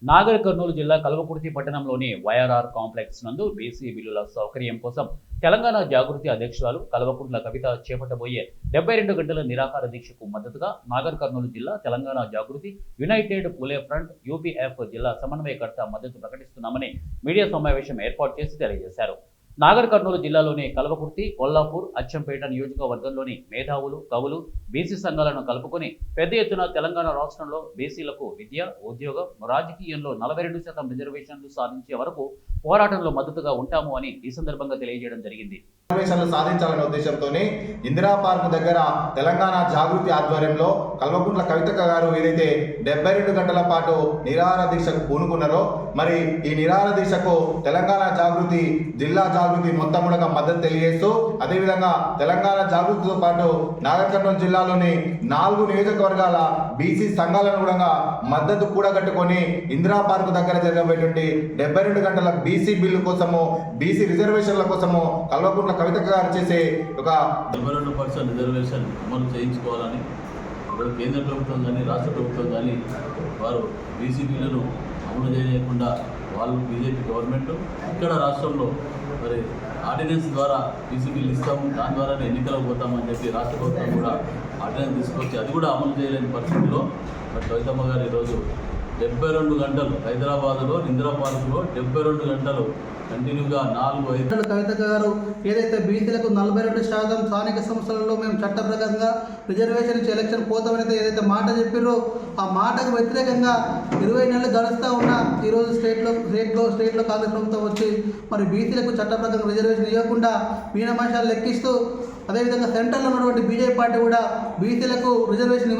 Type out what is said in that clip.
నాగర్ కర్నూలు జిల్లా కల్వకుర్తి పట్టణంలోని వైఆర్ఆర్ కాంప్లెక్స్ నందు బీసీ బిల్లుల సౌకర్యం కోసం తెలంగాణ జాగృతి అధ్యక్షురాలు కల్వకుర్ల కవిత చేపట్టబోయే 72 గంటల నిరాహార దీక్షకు మద్దతుగా నాగర్ కర్నూలు జిల్లా తెలంగాణ జాగృతి యునైటెడ్ పులే ఫ్రంట్ యూపీఎఫ్ జిల్లా సమన్వయకర్త మద్దతు ప్రకటిస్తున్నామని మీడియా సమావేశం ఏర్పాటు చేసి తెలియజేశారు. నాగర్ కర్నూలు జిల్లాలోని కల్వకుర్తి, కొల్లాపూర్, అచ్చంపేట నియోజకవర్గంలోని మేధావులు, కవులు, బీసీ సంఘాలను కలుపుకొని పెద్ద ఎత్తున తెలంగాణ రాష్ట్రంలో బీసీలకు విద్య, ఉద్యోగం, రాజకీయంలో 42% రిజర్వేషన్లు సాధించే వరకు పోరాటంలో మద్దతుగా ఉంటాము అని ఈ సందర్భంగా తెలియజేయడం జరిగింది. రిజర్వేషన్లు సాధించాలనే ఉద్దేశంతోనే ఇందిరా పార్క్ దగ్గర తెలంగాణ జాగృతి ఆధ్వర్యంలో కల్వకుంట్ల కవితక్క గారు ఏదైతే 72 గంటల పాటు నిరాహార దీక్షకు పూనుకున్నారో, మరి ఈ నిరాహార దీక్షకు తెలంగాణ జాగృతి జిల్లా జాగృతి మొత్తం కూడా మద్దతు తెలియజేస్తూ, అదేవిధంగా తెలంగాణ జాగృతితో పాటు నాగర్ కర్నూలు జిల్లాలోని 4 నియోజకవర్గాల బీసీ సంఘాలను కూడా మద్దతు కూడగట్టుకొని ఇందిరా పార్క్ దగ్గర జరగబోయేటువంటి 72 గంటల బీసీ బిల్లు కోసము, బీసీ రిజర్వేషన్ల కోసము కల్వకుంట్ల కవితక్క గారు చేసే ఒక 72% రిజర్వేషన్ అమలు చేయించుకోవాలని కేంద్ర ప్రభుత్వం కానీ రాష్ట్ర ప్రభుత్వం కానీ వారు బీసీ బిల్లును అమలు చేయకుండా వాళ్ళు బీజేపీ గవర్నమెంట్ ఇక్కడ రాష్ట్రంలో మరి ఆర్డినెన్స్ ద్వారా బీసీ బిల్లు ఇస్తాము, దాని ద్వారానే ఎన్నికలకు పోతామని చెప్పి రాష్ట్ర ప్రభుత్వం కూడా ఆర్డినెన్స్ తీసుకొచ్చి అది కూడా అమలు చేయలేని పరిస్థితుల్లో మరి కవితమ్మ గారు ఈరోజు 72 గంటలు హైదరాబాద్లో ఇందిరా పార్కులో 72 గంటలు కంటిన్యూగా 4-5 కవితక్క గారు ఏదైతే బీసీలకు 42% స్థానిక సంస్థలలో మేము చట్ట ప్రకారంగా రిజర్వేషన్ ఇచ్చి ఎలక్షన్ పోతామని ఏదైతే మాట చెప్పారో ఆ మాటకు వ్యతిరేకంగా 20 నెలలు గడుస్తూ ఉన్న ఈరోజు స్టేట్లో కాంగ్రెస్ ప్రభుత్వం వచ్చి మరి బీసీలకు చట్ట ప్రకారం రిజర్వేషన్ ఇవ్వకుండా మీనమాషాలు లెక్కిస్తూ, అదేవిధంగా సెంట్రల్లో ఉన్నటువంటి బీజేపీ పార్టీ కూడా బీసీలకు రిజర్వేషన్